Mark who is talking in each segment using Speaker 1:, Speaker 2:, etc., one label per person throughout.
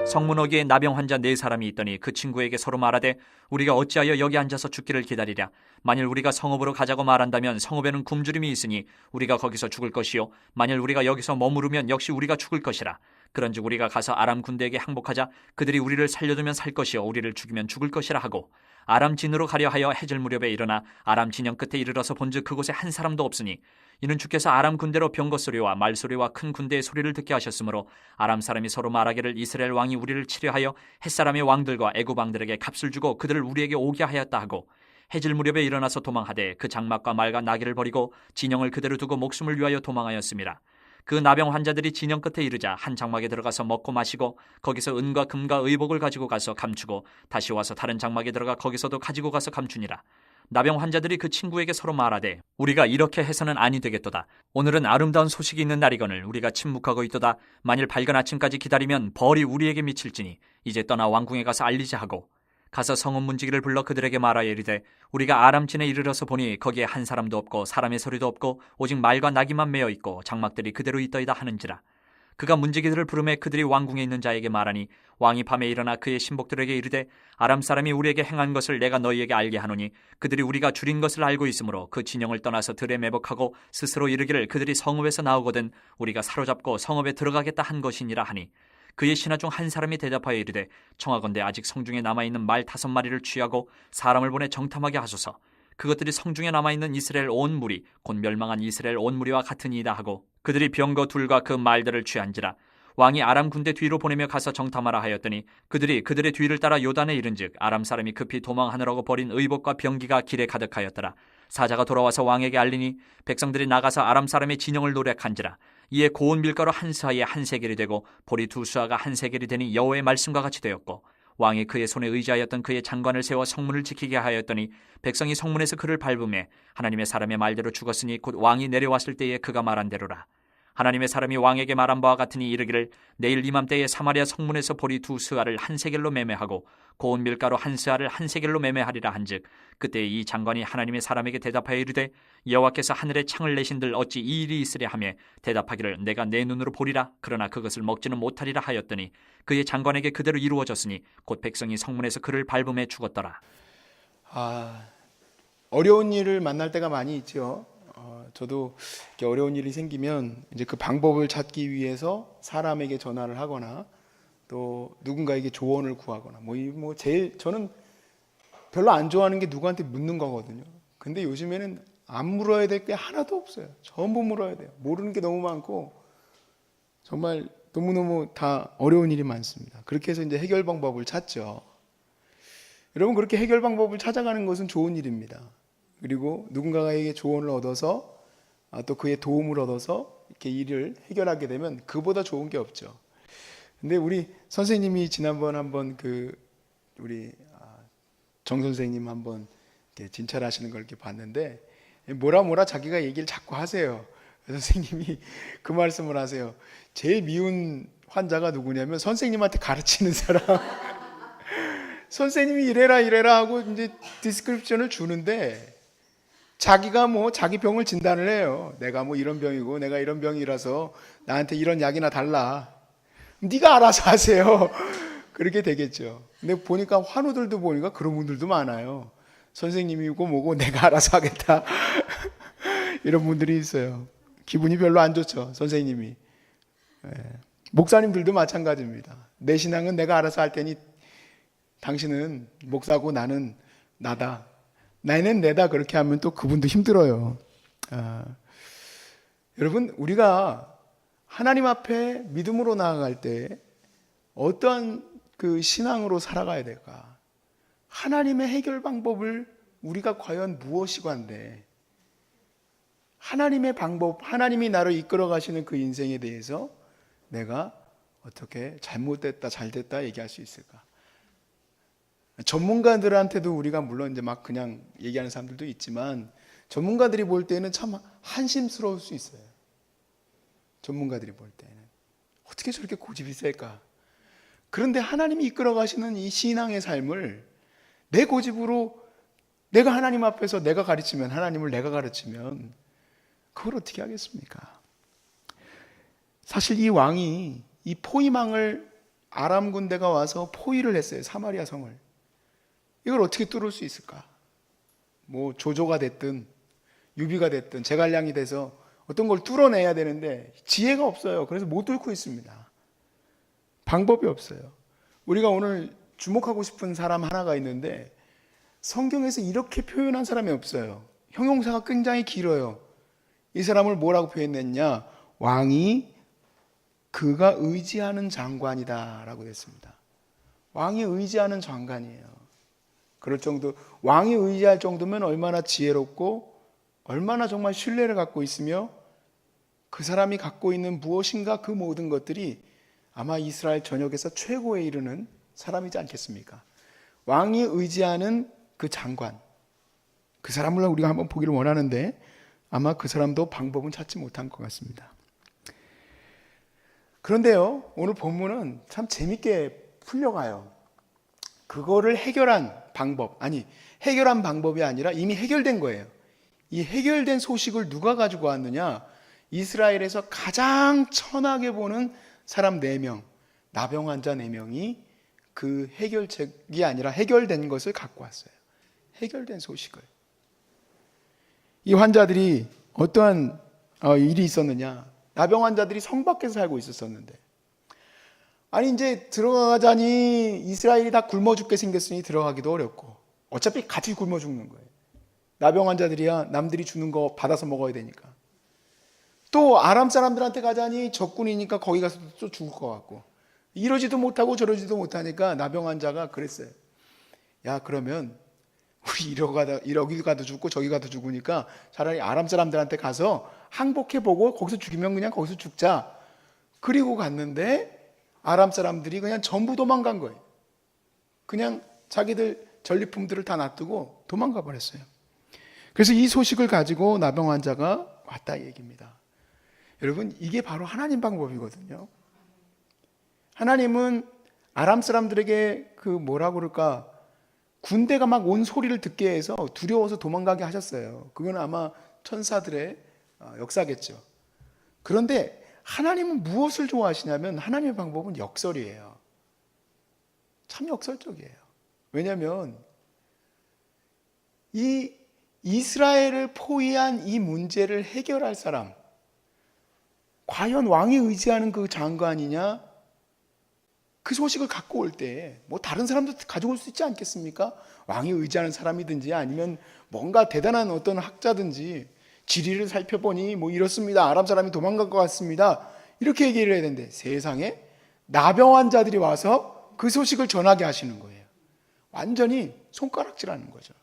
Speaker 1: 성문어귀에 나병 환자 4사람이 있더니 그 친구에게 서로 말하되 우리가 어찌하여 여기 앉아서 죽기를 기다리랴. 만일 우리가 성읍으로 가자고 말한다면 성읍에는 굶주림이 있으니 우리가 거기서 죽을 것이요 만일 우리가 여기서 머무르면 역시 우리가 죽을 것이라. 그런즉 우리가 가서 아람 군대에게 항복하자. 그들이 우리를 살려두면 살 것이요 우리를 죽이면 죽을 것이라 하고 아람 진으로 가려 하여 해질 무렵에 일어나 아람 진영 끝에 이르러서 본즉 그곳에 한 사람도 없으니 이는 주께서 아람 군대로 병거 소리와 말소리와 큰 군대의 소리를 듣게 하셨으므로 아람 사람이 서로 말하기를 이스라엘 왕이 우리를 치려하여 햇사람의 왕들과 애굽 왕들에게 값을 주고 그들을 우리에게 오게 하였다 하고 해질 무렵에 일어나서 도망하되 그 장막과 말과 나귀를 버리고 진영을 그대로 두고 목숨을 위하여 도망하였습니다. 그 나병 환자들이 진영 끝에 이르자 한 장막에 들어가서 먹고 마시고 거기서 은과 금과 의복을 가지고 가서 감추고 다시 와서 다른 장막에 들어가 거기서도 가지고 가서 감추니라. 나병 환자들이 그 친구에게 서로 말하되 우리가 이렇게 해서는 아니 되겠도다. 오늘은 아름다운 소식이 있는 날이거늘 우리가 침묵하고 있도다. 만일 밝은 아침까지 기다리면 벌이 우리에게 미칠지니 이제 떠나 왕궁에 가서 알리자 하고 가서 성읍 문지기를 불러 그들에게 말하여 이르되 우리가 아람진에 이르러서 보니 거기에 한 사람도 없고 사람의 소리도 없고 오직 말과 나귀만 매어 있고 장막들이 그대로 있더이다 하는지라. 그가 문지기들을 부르매 그들이 왕궁에 있는 자에게 말하니 왕이 밤에 일어나 그의 신복들에게 이르되 아람 사람이 우리에게 행한 것을 내가 너희에게 알게 하노니 그들이 우리가 줄인 것을 알고 있으므로 그 진영을 떠나서 들에 매복하고 스스로 이르기를 그들이 성읍에서 나오거든 우리가 사로잡고 성읍에 들어가겠다 한 것이니라 하니 그의 신하 중 한 사람이 대답하여 이르되 청하건대 아직 성중에 남아있는 말 5마리를 취하고 사람을 보내 정탐하게 하소서. 그것들이 성중에 남아있는 이스라엘 온 무리 곧 멸망한 이스라엘 온 무리와 같으니이다 하고 그들이 병거 둘과 그 말들을 취한지라. 왕이 아람 군대 뒤로 보내며 가서 정탐하라 하였더니 그들이 그들의 뒤를 따라 요단에 이른즉 아람 사람이 급히 도망하느라고 버린 의복과 병기가 길에 가득하였더라. 사자가 돌아와서 왕에게 알리니 백성들이 나가서 아람 사람의 진영을 노략한지라. 이에 고운 밀가루 한 스하에 한 세겔이 되고 보리 2수하가 한 세겔이 되니 여호와의 말씀과 같이 되었고 왕이 그의 손에 의지하였던 그의 장관을 세워 성문을 지키게 하였더니 백성이 성문에서 그를 밟음에 하나님의 사람의 말대로 죽었으니 곧 왕이 내려왔을 때에 그가 말한 대로라. 하나님의 사람이 왕에게 말한 바와 같으니 이르기를 내일 이맘때에 사마리아 성문에서 보리 2스아를 한 세겔로 매매하고 고운 밀가루 한 스아를 한 세겔로 매매하리라 한즉 그때 이 장관이 하나님의 사람에게 대답하여 이르되 여호와께서 하늘에 창을 내신들 어찌 이 일이 있으랴 하며 대답하기를 내가 내 눈으로 보리라 그러나 그것을 먹지는 못하리라 하였더니 그의 장관에게 그대로 이루어졌으니 곧 백성이 성문에서 그를 밟음에 죽었더라.
Speaker 2: 어려운 일을 만날 때가 많이 있죠. 저도 이렇게 어려운 일이 생기면 이제 그 방법을 찾기 위해서 사람에게 전화를 하거나 또 누군가에게 조언을 구하거나 제일 저는 별로 안 좋아하는 게 누구한테 묻는 거거든요. 근데 요즘에는 안 물어야 될 게 하나도 없어요. 전부 물어야 돼요. 모르는 게 너무 많고 정말 너무너무 다 어려운 일이 많습니다. 그렇게 해서 이제 해결 방법을 찾죠. 여러분 그렇게 해결 방법을 찾아가는 것은 좋은 일입니다. 그리고 누군가에게 조언을 얻어서 또 그의 도움을 얻어서 이렇게 일을 해결하게 되면 그보다 좋은 게 없죠. 근데 우리 선생님이 지난번 한번 우리 정 선생님 한번 이렇게 진찰하시는 걸 이렇게 봤는데 뭐라 자기가 얘기를 자꾸 하세요. 선생님이 그 말씀을 하세요. 제일 미운 환자가 누구냐면 선생님한테 가르치는 사람. 선생님이 이래라 하고 이제 디스크립션을 주는데 자기가 자기 병을 진단을 해요. 내가 이런 병이고 내가 이런 병이라서 나한테 이런 약이나 달라. 네가 알아서 하세요. 그렇게 되겠죠. 근데 보니까 환우들도 보니까 그런 분들도 많아요. 선생님이고 뭐고 내가 알아서 하겠다. 이런 분들이 있어요. 기분이 별로 안 좋죠. 선생님이. 목사님들도 마찬가지입니다. 내 신앙은 내가 알아서 할 테니 당신은 목사고 나는 나다. 나는 내다. 그렇게 하면 또 그분도 힘들어요. 여러분 우리가 하나님 앞에 믿음으로 나아갈 때 어떠한 그 신앙으로 살아가야 될까? 하나님의 해결 방법을 우리가 과연 무엇이관데 하나님의 방법, 하나님이 나를 이끌어 가시는 그 인생에 대해서 내가 어떻게 잘못됐다, 잘됐다 얘기할 수 있을까? 전문가들한테도 우리가 물론 이제 막 그냥 얘기하는 사람들도 있지만 전문가들이 볼 때는 참 한심스러울 수 있어요. 전문가들이 볼 때는 어떻게 저렇게 고집이 셀까? 그런데 하나님이 이끌어 가시는 이 신앙의 삶을 내 고집으로 내가 하나님 앞에서 내가 가르치면 하나님을 내가 가르치면 그걸 어떻게 하겠습니까? 사실 이 왕이 이 포위망을 아람 군대가 와서 포위를 했어요. 사마리아 성을. 이걸 어떻게 뚫을 수 있을까? 뭐 조조가 됐든 유비가 됐든 제갈량이 돼서 어떤 걸 뚫어내야 되는데 지혜가 없어요. 그래서 못 뚫고 있습니다. 방법이 없어요. 우리가 오늘 주목하고 싶은 사람 하나가 있는데 성경에서 이렇게 표현한 사람이 없어요. 형용사가 굉장히 길어요. 이 사람을 뭐라고 표현했냐? 왕이 그가 의지하는 장관이다 라고 됐습니다. 왕이 의지하는 장관이에요. 그럴 정도, 왕이 의지할 정도면 얼마나 지혜롭고 얼마나 정말 신뢰를 갖고 있으며 그 사람이 갖고 있는 무엇인가 그 모든 것들이 아마 이스라엘 전역에서 최고에 이르는 사람이지 않겠습니까? 왕이 의지하는 그 장관, 그 사람을 우리가 한번 보기를 원하는데 아마 그 사람도 방법은 찾지 못한 것 같습니다. 그런데요, 오늘 본문은 참 재밌게 풀려가요. 그거를 해결한 방법, 아니 해결한 방법이 아니라 이미 해결된 거예요. 이 해결된 소식을 누가 가지고 왔느냐? 이스라엘에서 가장 천하게 보는 사람 4명, 나병 환자 4명이 그 해결책이 아니라 해결된 것을 갖고 왔어요. 해결된 소식을. 이 환자들이 어떠한 일이 있었느냐? 나병 환자들이 성 밖에서 살고 있었었는데, 아니 이제 들어가자니 이스라엘이 다 굶어 죽게 생겼으니 들어가기도 어렵고 어차피 같이 굶어 죽는 거예요. 나병 환자들이야 남들이 주는 거 받아서 먹어야 되니까. 또 아람 사람들한테 가자니 적군이니까 거기 가서 또 죽을 것 같고, 이러지도 못하고 저러지도 못하니까 나병 환자가 그랬어요. 야, 그러면 우리 이러기 가도 죽고 저기 가도 죽으니까 차라리 아람 사람들한테 가서 항복해보고 거기서 죽이면 그냥 거기서 죽자. 그리고 갔는데 아람 사람들이 그냥 전부 도망간 거예요. 그냥 자기들 전리품들을 다 놔두고 도망가 버렸어요. 그래서 이 소식을 가지고 나병 환자가 왔다 얘기입니다. 여러분, 이게 바로 하나님 방법이거든요. 하나님은 아람 사람들에게 그 뭐라 그럴까, 군대가 막 온 소리를 듣게 해서 두려워서 도망가게 하셨어요. 그건 아마 천사들의 역사겠죠. 그런데 하나님은 무엇을 좋아하시냐면 하나님의 방법은 역설이에요. 참 역설적이에요. 왜냐하면 이 이스라엘을 포위한 이 문제를 해결할 사람, 과연 왕이 의지하는 그 장관이냐? 그 소식을 갖고 올 때 뭐 다른 사람도 가져올 수 있지 않겠습니까? 왕이 의지하는 사람이든지 아니면 뭔가 대단한 어떤 학자든지 지리를 살펴보니 뭐 이렇습니다. 아람 사람이 도망갈 것 같습니다. 이렇게 얘기를 해야 되는데 세상에 나병 환자들이 와서 그 소식을 전하게 하시는 거예요. 완전히 손가락질하는 거죠.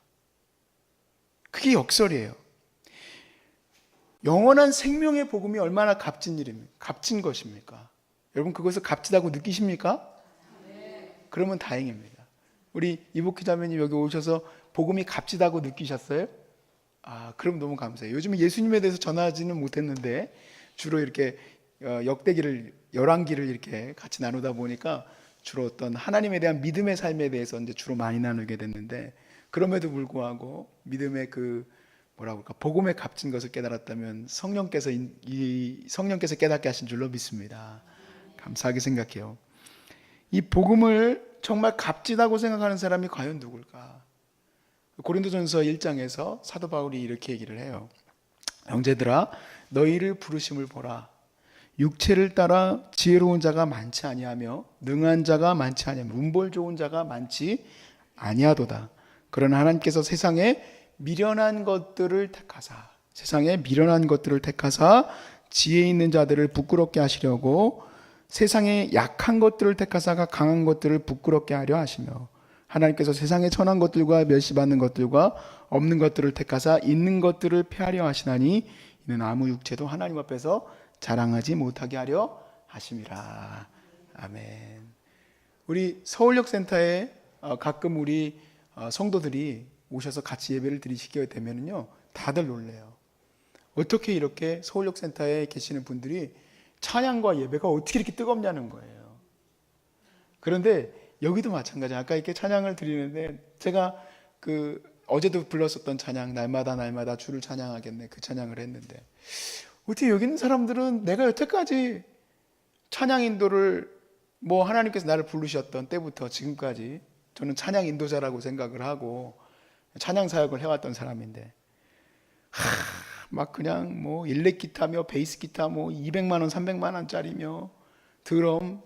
Speaker 2: 그게 역설이에요. 영원한 생명의 복음이 얼마나 값진 일입니까? 값진 것입니까? 여러분, 그것을 값지다고 느끼십니까? 그러면 다행입니다. 우리 이복희 자매님 여기 오셔서 복음이 값지다고 느끼셨어요? 그럼 너무 감사해요. 요즘에 예수님에 대해서 전하지는 못했는데 주로 이렇게 역대기를, 열왕기를 이렇게 같이 나누다 보니까 주로 어떤 하나님에 대한 믿음의 삶에 대해서 이제 주로 많이 나누게 됐는데, 그럼에도 불구하고 믿음의 그 뭐라고 할까, 복음의 값진 것을 깨달았다면 성령께서 깨닫게 하신 줄로 믿습니다. 감사하게 생각해요. 이 복음을 정말 값지다고 생각하는 사람이 과연 누굴까? 고린도전서 1장에서 사도 바울이 이렇게 얘기를 해요. 형제들아, 너희를 부르심을 보라. 육체를 따라 지혜로운 자가 많지 아니하며 능한 자가 많지 아니하며 문벌 좋은 자가 많지 아니하도다. 그러나 하나님께서 세상에 미련한 것들을 택하사 지혜 있는 자들을 부끄럽게 하시려고 세상에 약한 것들을 택하사가 강한 것들을 부끄럽게 하려 하시며, 하나님께서 세상에 천한 것들과 멸시받는 것들과 없는 것들을 택하사 있는 것들을 폐하려 하시나니 이는 아무 육체도 하나님 앞에서 자랑하지 못하게 하려 하심이라. 아멘. 우리 서울역 센터에 가끔 우리 성도들이 오셔서 같이 예배를 드리시게 되면요, 다들 놀래요. 어떻게 이렇게 서울역 센터에 계시는 분들이 찬양과 예배가 어떻게 이렇게 뜨겁냐는 거예요. 그런데 여기도 마찬가지예요. 아까 이렇게 찬양을 드리는데 제가 어제도 불렀었던 찬양, 날마다 날마다 주를 찬양하겠네, 그 찬양을 했는데 어떻게 여기 있는 사람들은 내가 여태까지 찬양 인도를 뭐 하나님께서 나를 부르셨던 때부터 지금까지 저는 찬양 인도자라고 생각을 하고 찬양 사역을 해왔던 사람인데 막 그냥 뭐 일렉 기타며 베이스 기타 뭐 200만 원 300만 원짜리며 드럼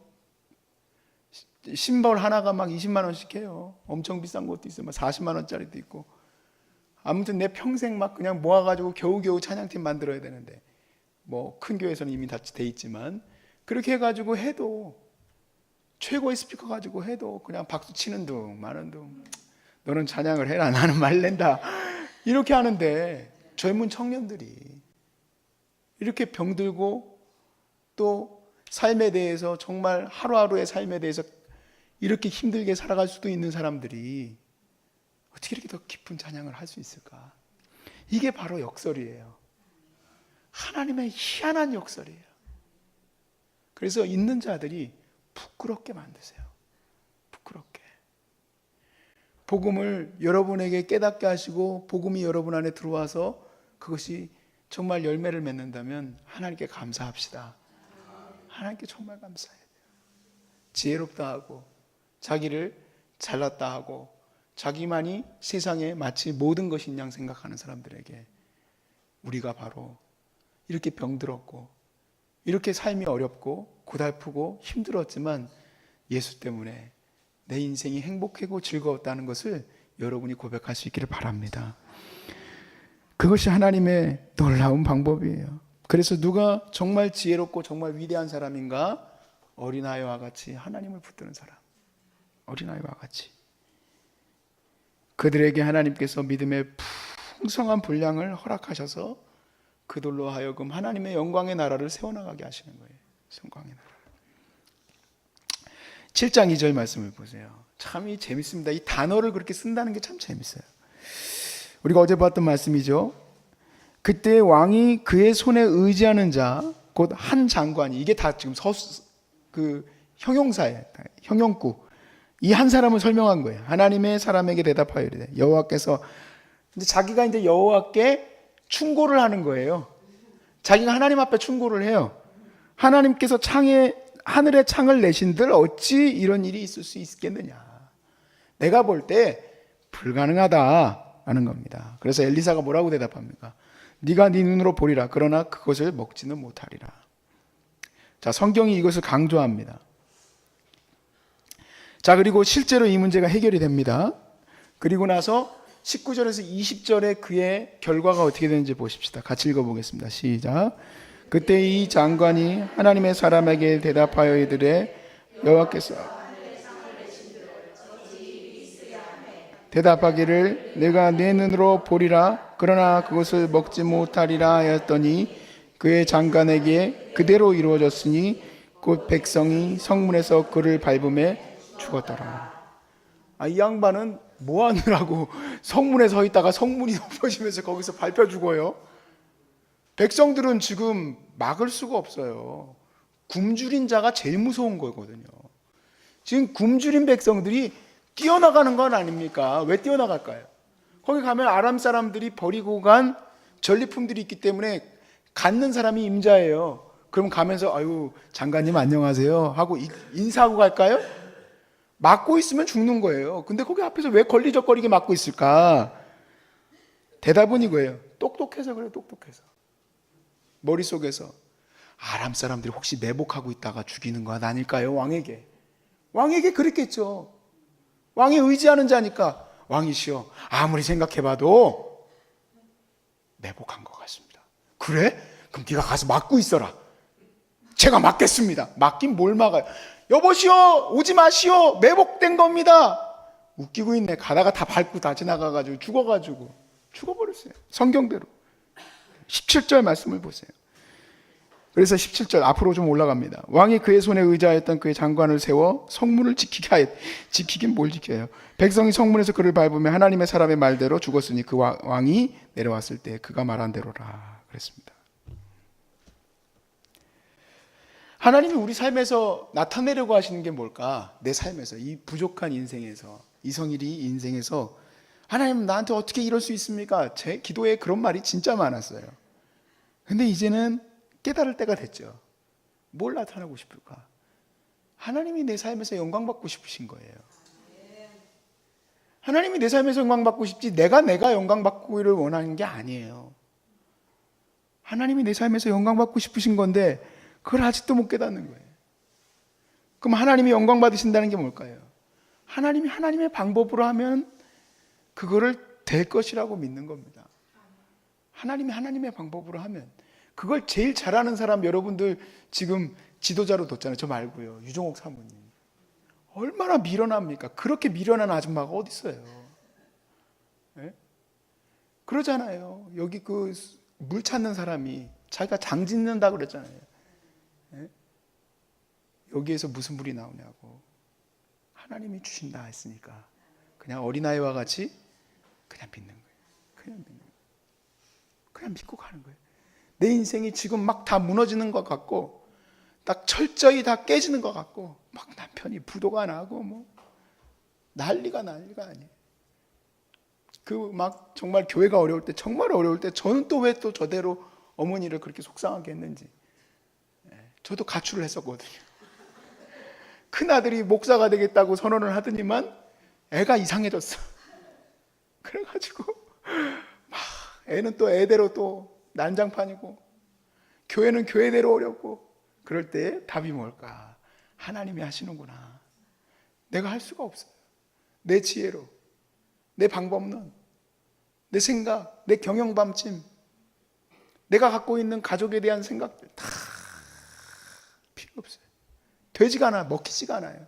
Speaker 2: 심벌 하나가 막 20만 원씩 해요. 엄청 비싼 것도 있어요. 막 40만 원짜리도 있고. 아무튼 내 평생 막 그냥 모아가지고 겨우겨우 찬양팀 만들어야 되는데 뭐 큰 교회에서는 이미 다 돼 있지만 그렇게 해가지고 해도 최고의 스피커 가지고 해도 그냥 박수 치는 둥 마는 둥 너는 찬양을 해라 나는 말랜다 이렇게 하는데 젊은 청년들이 이렇게 병들고 또 삶에 대해서 정말 하루하루의 삶에 대해서 이렇게 힘들게 살아갈 수도 있는 사람들이 어떻게 이렇게 더 깊은 찬양을 할 수 있을까? 이게 바로 역설이에요. 하나님의 희한한 역설이에요. 그래서 있는 자들이 부끄럽게 만드세요. 부끄럽게. 복음을 여러분에게 깨닫게 하시고 복음이 여러분 안에 들어와서 그것이 정말 열매를 맺는다면 하나님께 감사합시다. 하나님께 정말 감사해야 돼요. 지혜롭다 하고 자기를 잘났다 하고 자기만이 세상에 마치 모든 것인 양 생각하는 사람들에게 우리가 바로 이렇게 병들었고 이렇게 삶이 어렵고 고달프고 힘들었지만 예수 때문에 내 인생이 행복하고 즐거웠다는 것을 여러분이 고백할 수 있기를 바랍니다. 그것이 하나님의 놀라운 방법이에요. 그래서 누가 정말 지혜롭고 정말 위대한 사람인가? 어린아이와 같이 하나님을 붙드는 사람. 어린아이와 같이. 그들에게 하나님께서 믿음의 풍성한 분량을 허락하셔서 그들로 하여금 하나님의 영광의 나라를 세워나가게 하시는 거예요. 영광의 나라. 7장 2절 말씀을 보세요. 참 재밌습니다. 이 단어를 그렇게 쓴다는 게 참 재밌어요. 우리가 어제 봤던 말씀이죠. 그때 왕이 그의 손에 의지하는 자, 곧 한 장관이, 이게 다 지금 형용사예요. 형용구. 이 한 사람을 설명한 거예요. 하나님의 사람에게 대답하여 이르되 여호와께서 이제 자기가 이제 여호와께 충고를 하는 거예요. 자기가 하나님 앞에 충고를 해요. 하나님께서 하늘의 창을 내신들 어찌 이런 일이 있을 수 있겠느냐. 내가 볼 때 불가능하다라는 겁니다. 그래서 엘리사가 뭐라고 대답합니까? 네가 네 눈으로 보리라. 그러나 그것을 먹지는 못하리라. 자, 성경이 이것을 강조합니다. 자, 그리고 실제로 이 문제가 해결이 됩니다. 그리고 나서 19절에서 20절에 그의 결과가 어떻게 되는지 보십시다. 같이 읽어보겠습니다. 시작. 그때 이 장관이 하나님의 사람에게 대답하여 이르되 여호와께서 대답하기를 내가 내 눈으로 보리라 그러나 그것을 먹지 못하리라 하였더니 그의 장관에게 그대로 이루어졌으니 곧 백성이 성문에서 그를 밟음에 죽었더라. 이 양반은 뭐 하느라고 성문에 서 있다가 성문이 덮어지면서 거기서 밟혀 죽어요. 백성들은 지금 막을 수가 없어요. 굶주린 자가 제일 무서운 거거든요. 지금 굶주린 백성들이 뛰어나가는 건 아닙니까? 왜 뛰어나갈까요? 거기 가면 아람 사람들이 버리고 간 전리품들이 있기 때문에 갖는 사람이 임자예요. 그럼 가면서 아유 장관님 안녕하세요 하고 인사하고 갈까요? 막고 있으면 죽는 거예요. 근데 거기 앞에서 왜 걸리적거리게 막고 있을까? 대답은 이거예요. 똑똑해서 그래요. 똑똑해서. 머릿속에서 아람 사람들이 혹시 매복하고 있다가 죽이는 건 아닐까요? 왕에게. 왕에게 그랬겠죠. 왕이 의지하는 자니까 왕이시여 아무리 생각해봐도 매복한 것 같습니다. 그래? 그럼 네가 가서 막고 있어라. 제가 막겠습니다. 막긴 뭘 막아요? 여보시오 오지 마시오 매복된 겁니다. 웃기고 있네. 가다가 다 밟고 다 지나가가지고 죽어버렸어요. 성경대로. 17절 말씀을 보세요. 그래서 17절 앞으로 좀 올라갑니다. 왕이 그의 손에 의지하였던 그의 장관을 세워 성문을 지키게 하였. 지키긴 뭘 지켜요. 백성이 성문에서 그를 밟으며 하나님의 사람의 말대로 죽었으니 그 왕이 내려왔을 때 그가 말한 대로라 그랬습니다. 하나님이 우리 삶에서 나타내려고 하시는 게 뭘까? 내 삶에서 이 부족한 인생에서 이성일이 인생에서 하나님 나한테 어떻게 이럴 수 있습니까? 제 기도에 그런 말이 진짜 많았어요. 근데 이제는 깨달을 때가 됐죠. 뭘 나타나고 싶을까? 하나님이 내 삶에서 영광 받고 싶으신 거예요. 하나님이 내 삶에서 영광 받고 싶지 내가 영광 받기를 원하는 게 아니에요. 하나님이 내 삶에서 영광 받고 싶으신 건데 그걸 아직도 못 깨닫는 거예요. 그럼 하나님이 영광 받으신다는 게 뭘까요? 하나님이 하나님의 방법으로 하면 그거를 될 것이라고 믿는 겁니다. 하나님이 하나님의 방법으로 하면 그걸 제일 잘하는 사람 여러분들 지금 지도자로 뒀잖아요. 저 말고요. 유종옥 사모님. 얼마나 미련합니까? 그렇게 미련한 아줌마가 어디 있어요? 네? 그러잖아요. 여기 그 물 찾는 사람이 자기가 장 짓는다고 그랬잖아요. 네? 여기에서 무슨 물이 나오냐고. 하나님이 주신다 했으니까 그냥 어린아이와 같이 그냥 믿는 거예요. 그냥 믿는 거예요. 그냥 믿고 가는 거예요. 내 인생이 지금 막 다 무너지는 것 같고 딱 철저히 다 깨지는 것 같고 막 남편이 부도가 나고 뭐 난리가 아니에요. 그 막 정말 교회가 어려울 때 정말 어려울 때 저는 또 왜 또 저대로 어머니를 그렇게 속상하게 했는지 저도 가출을 했었거든요. 큰아들이 목사가 되겠다고 선언을 하더니만 애가 이상해졌어. 그래가지고 막 애는 또 애대로 또 난장판이고 교회는 교회대로 어렵고 그럴 때 답이 뭘까? 하나님이 하시는구나. 내가 할 수가 없어요. 내 지혜로, 내 방법론, 내 생각, 내 경영밤침, 내가 갖고 있는 가족에 대한 생각들 다 필요 없어요. 되지가 않아요. 먹히지가 않아요.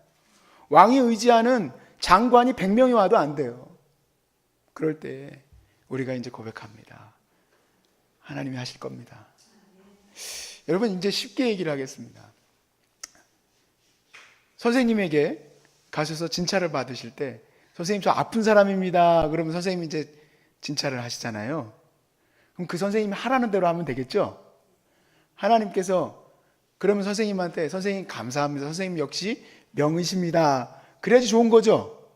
Speaker 2: 왕이 의지하는 장관이 100명이 와도 안 돼요. 그럴 때 우리가 이제 고백합니다. 하나님이 하실 겁니다. 여러분 이제 쉽게 얘기를 하겠습니다. 선생님에게 가셔서 진찰을 받으실 때 선생님 저 아픈 사람입니다. 그러면 선생님이 이제 진찰을 하시잖아요. 그럼 그 선생님이 하라는 대로 하면 되겠죠? 하나님께서 그러면 선생님한테 선생님 감사합니다. 선생님 역시 명의십니다. 그래야지 좋은 거죠?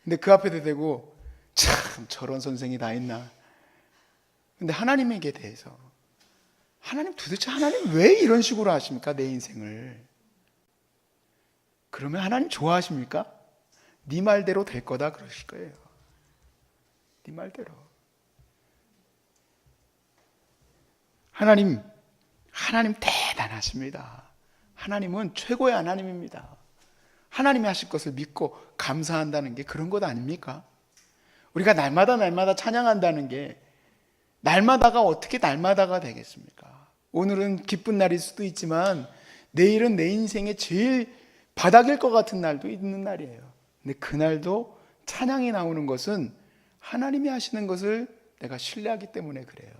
Speaker 2: 근데 그 앞에 대고 참 저런 선생이 다 있나. 근데 하나님에게 대해서 하나님 도대체 하나님 왜 이런 식으로 하십니까? 내 인생을. 그러면 하나님 좋아하십니까? 네 말대로 될 거다 그러실 거예요. 네 말대로. 하나님 대단하십니다. 하나님은 최고의 하나님입니다. 하나님이 하실 것을 믿고 감사한다는 게 그런 것 아닙니까? 우리가 날마다 찬양한다는 게 날마다가 어떻게 날마다가 되겠습니까? 오늘은 기쁜 날일 수도 있지만 내일은 내 인생의 제일 바닥일 것 같은 날도 있는 날이에요. 근데 그날도 찬양이 나오는 것은 하나님이 하시는 것을 내가 신뢰하기 때문에 그래요.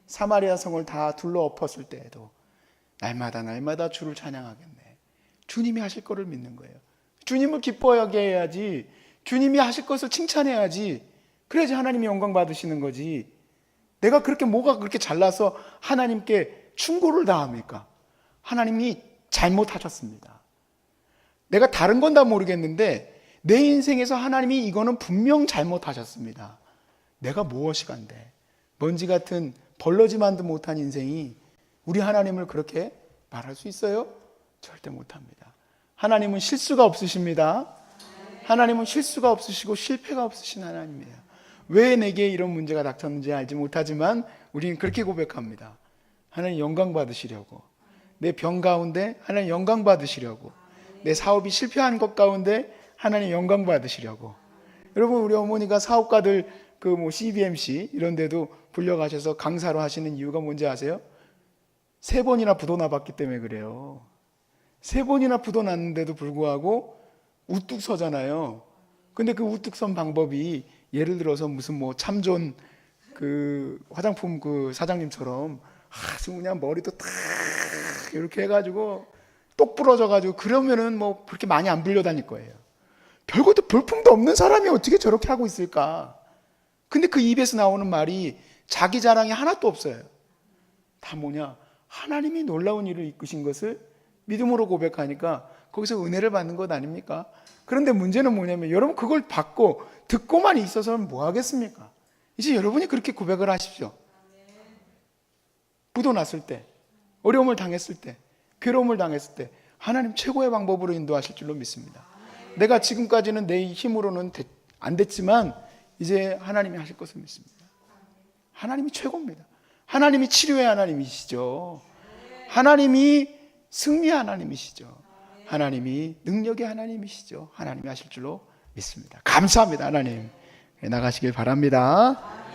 Speaker 2: 사마리아 성을 다 둘러 엎었을 때에도 날마다 주를 찬양하겠네. 주님이 하실 거를 믿는 거예요. 주님을 기뻐하게 해야지. 주님이 하실 것을 칭찬해야지. 그래야지 하나님이 영광 받으시는 거지. 내가 그렇게 뭐가 그렇게 잘나서 하나님께 충고를 다 합니까? 하나님이 잘못하셨습니다. 내가 다른 건 다 모르겠는데 내 인생에서 하나님이 이거는 분명 잘못하셨습니다. 내가 무엇이 간데 먼지 같은 벌러지만도 못한 인생이 우리 하나님을 그렇게 말할 수 있어요? 절대 못합니다. 하나님은 실수가 없으십니다. 하나님은 실수가 없으시고 실패가 없으신 하나님이에요. 왜 내게 이런 문제가 닥쳤는지 알지 못하지만 우리는 그렇게 고백합니다. 하나님 영광 받으시려고. 내 병 가운데 하나님 영광 받으시려고. 내 사업이 실패한 것 가운데 하나님 영광 받으시려고. 여러분 우리 어머니가 사업가들 그 뭐 CBMC 이런 데도 불려가셔서 강사로 하시는 이유가 뭔지 아세요? 3번이나 부도 나봤기 때문에 그래요. 3번이나 부도 났는데도 불구하고 우뚝 서잖아요. 근데 그 우뚝 선 방법이 예를 들어서 무슨 뭐 참존 그 화장품 그 사장님처럼 아주 그냥 머리도 탁 이렇게 해가지고 똑 부러져가지고 그러면은 뭐 그렇게 많이 안 불려다닐 거예요. 별것도 볼품도 없는 사람이 어떻게 저렇게 하고 있을까? 근데 그 입에서 나오는 말이 자기 자랑이 하나도 없어요. 다 뭐냐? 하나님이 놀라운 일을 이끄신 것을 믿음으로 고백하니까 거기서 은혜를 받는 것 아닙니까? 그런데 문제는 뭐냐면 여러분 그걸 받고 듣고만 있어서는 뭐 하겠습니까? 이제 여러분이 그렇게 고백을 하십시오. 부도 났을 때, 어려움을 당했을 때, 괴로움을 당했을 때 하나님 최고의 방법으로 인도하실 줄로 믿습니다. 내가 지금까지는 내 힘으로는 안 됐지만 이제 하나님이 하실 것을 믿습니다. 하나님이 최고입니다. 하나님이 치료의 하나님이시죠. 하나님이 승리의 하나님이시죠. 하나님이 능력의 하나님이시죠. 하나님이 하실 줄로 믿습니다. 감사합니다. 하나님 나가시길 바랍니다.